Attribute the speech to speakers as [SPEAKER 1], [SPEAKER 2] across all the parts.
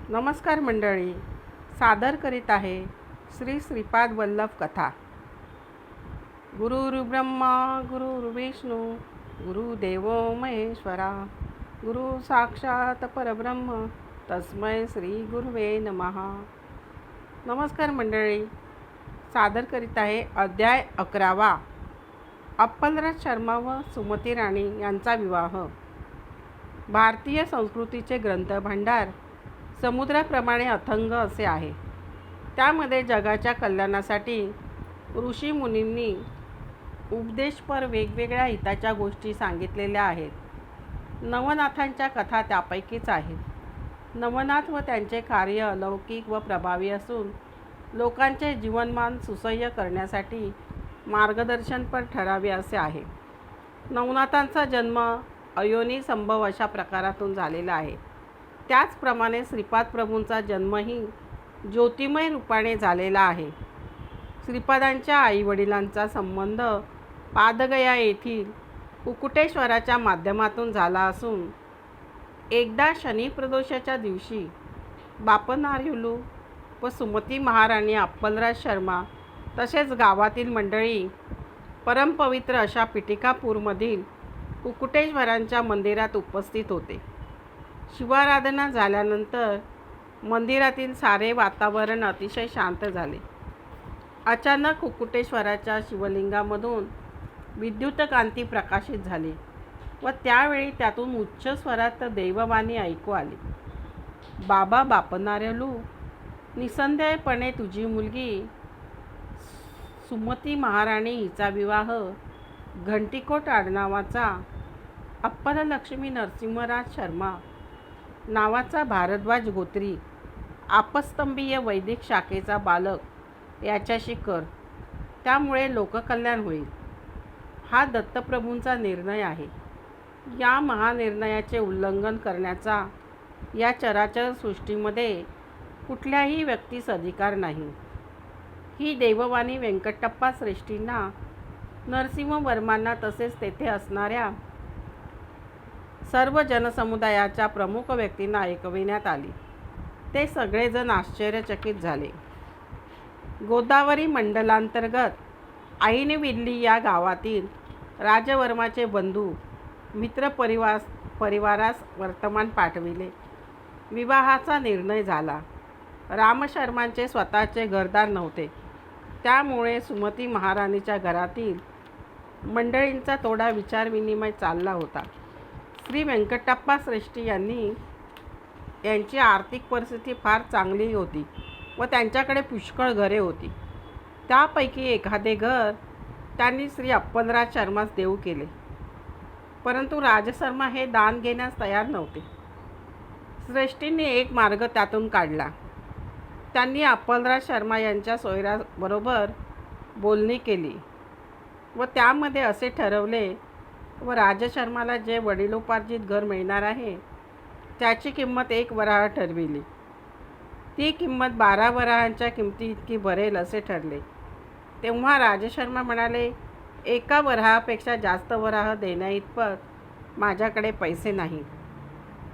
[SPEAKER 1] नमस्कार मंडळी, सादर करीत आहे श्री श्रीपाद वल्लभ कथा. गुरुर्ब्रह्मा गुरुर्विष्णू गुरुदेव महेश्वरा, गुरु साक्षात परब्रह्म तस्मै श्री गुरुवे नमः. नमस्कार मंडळी, सादर करीत आहे अध्याय 11. अप्पलराज शर्मा व सुमती राणी यांचा विवाह. भारतीय संस्कृतीचे ग्रंथभांडार समुद्राप्रमाणे अथंग असे आहे. त्यामध्ये जगाच्या कल्याणासाठी ऋषी मुनींनी उपदेशपर वेगवेगळ्या हिताच्या गोष्टी सांगितलेल्या आहेत. नवनाथांच्या कथा त्यापैकीच आहेत. नवनाथ व त्यांचे कार्य अलौकिक व प्रभावी असून लोकांचे जीवनमान सुसह्य करण्यासाठी मार्गदर्शनपर ठरावे असे आहे. नवनाथांचा जन्म अयोनी संभव अशा प्रकारातून झालेला आहे. त्याचप्रमाणे श्रीपाद प्रभूंचा जन्मही ज्योतिमय रूपाने झालेला आहे. श्रीपादांच्या आईवडिलांचा संबंध पादगया येथील कुकुटेश्वराच्या माध्यमातून झाला असून एकदा शनिप्रदोषाच्या दिवशी बापनार्युलू व सुमती महाराणी अप्पलराज शर्मा तसेच गावातील मंडळी परमपवित्र अशा पिटिकापूरमधील कुकुटेश्वरांच्या मंदिरात उपस्थित होते. शिवाराधना झाल्यानंतर मंदिरातील सारे वातावरण अतिशय शांत झाले. अचानक कुकुटेश्वराच्या शिवलिंगामधून विद्युत कांती प्रकाशित झाली व त्यावेळी त्यातून उच्च स्वरात देववाणी ऐकू आली. बाबा बापनार्युलू, निसंदेहपणे तुझी मुलगी सुमती महाराणी हिचा विवाह घंटीकोट आडनावाचा अप्पललक्ष्मी नरसिंहराज शर्मा नावाचा भारद्वाज गोत्री आपस्तंभीय वैदिक शाखेचा बालक याच्याशी कर. त्यामुळे लोककल्याण होईल. हा दत्तप्रभूंचा निर्णय आहे. या महानिर्णयाचे उल्लंघन करण्याचा या चराचर सृष्टीमध्ये कुठल्याही व्यक्तीस अधिकार नाही. ही देववाणी व्यंकटप्पा श्रेष्ठींना, नरसिंहवर्मांना तसेच तेथे असणाऱ्या सर्व जनसमुदायाच्या प्रमुख व्यक्तींना ऐकविण्यात आली. ते सगळेजण आश्चर्यचकित झाले. गोदावरी मंडलांतर्गत आईनविल्ली या गावातील राजवर्माचे बंधू मित्र परिवारास वर्तमान पाठविले. विवाहाचा निर्णय झाला. रामशर्मांचे स्वतःचे घरदार नव्हते. त्यामुळे सुमती महाराणीच्या घरातील मंडळींचा थोडा विचारविनिमय चालला होता. श्री व्यंकटप्पा श्रेष्ठी यांची आर्थिक परिस्थिती फार चांगली होती व त्यांच्याकडे पुष्कळ घरे होती. त्यापैकी एखादे घर त्यांनी श्री अप्पलराज शर्मास देऊ केले. परंतु राजशर्मा हे दान घेण्यास तयार नव्हते. श्रेष्ठींनी एक मार्ग त्यातून काढला. त्यांनी अप्पलराज शर्मा यांच्या सोयऱ्याबरोबर बोलणी केली व त्यामध्ये असे ठरवले व राजशर्माला जे वडिलोपार्जित घर मिळणार आहे त्याची किंमत 1 वराह ठरविली. ती किंमत 12 वराहांच्या किमती इतकी भरेल असे ठरले. तेव्हा राजशर्मा म्हणाले, 1 वराहापेक्षा जास्त वराह देण्याइतपत माझ्याकडे पैसे नाही.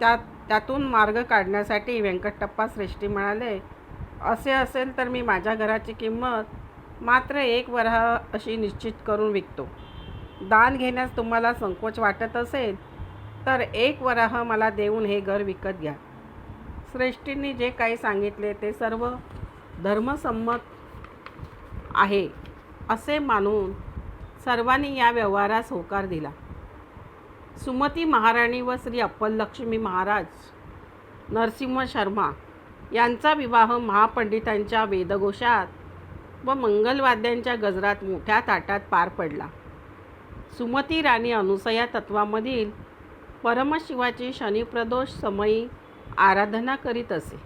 [SPEAKER 1] त्यातून मार्ग काढण्यासाठी व्यंकटप्पा श्रेष्ठी म्हणाले, असे असेल तर मी माझ्या घराची किंमत मात्र 1 वराह अशी निश्चित करून विकतो. दान घेण्यास तुम्हाला संकोच वाटत असेल तर 1 वराह मला देऊन हे घर विकत घ्या. श्रेष्ठींनी जे काही सांगितले ते सर्व धर्मसंमत आहे असे मानून सर्वांनी या व्यवहारास होकार दिला. सुमती महाराणी व श्री अप्पललक्ष्मी महाराज नरसिंह शर्मा यांचा विवाह महापंडितांच्या वेदघोषात व मंगलवाद्यांच्या गजरात मोठ्या थाटात पार पडला. सुमती राणी अनुसया तत्वामधील परमशिवाची शनिप्रदोष समयी आराधना करीत असे.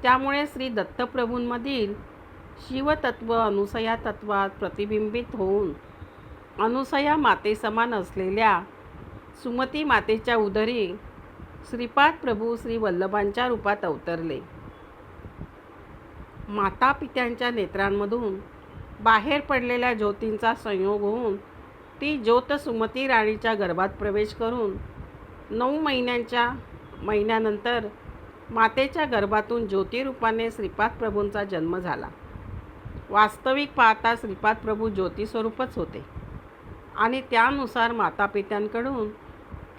[SPEAKER 1] त्यामुळे श्री दत्तप्रभूंमधील शिवतत्व अनुसया तत्वात प्रतिबिंबित होऊन अनुसया मातेसमान असलेल्या सुमती मातेच्या उदरी श्रीपाद प्रभू श्री वल्लभांच्या रूपात अवतरले. मातापित्यांच्या नेत्रांमधून बाहेर पडलेल्या ज्योतींचा संयोग होऊन ती ज्योत सुमती राणीच्या गर्भात प्रवेश करून 9 महिन्यानंतर मातेच्या गर्भातून ज्योतिरूपाने श्रीपाद प्रभूंचा जन्म झाला. वास्तविक पाहता श्रीपाद प्रभू ज्योतिस्वरूपच होते आणि त्यानुसार मातापित्यांकडून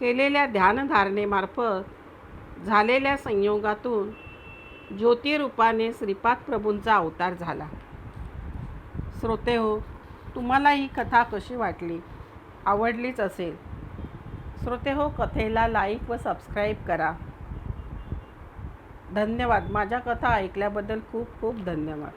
[SPEAKER 1] केलेल्या ध्यानधारणेमार्फत झालेल्या संयोगातून ज्योतिरूपाने श्रीपाद प्रभूंचा अवतार झाला. श्रोतेहो, तुम्हाला ही कथा कशी वाटली? आवडलीच असेल. श्रोतेहो, कथेला लाईक व सबस्क्राईब करा. धन्यवाद. माझ्या कथा ऐकल्याबद्दल खूप खूप धन्यवाद.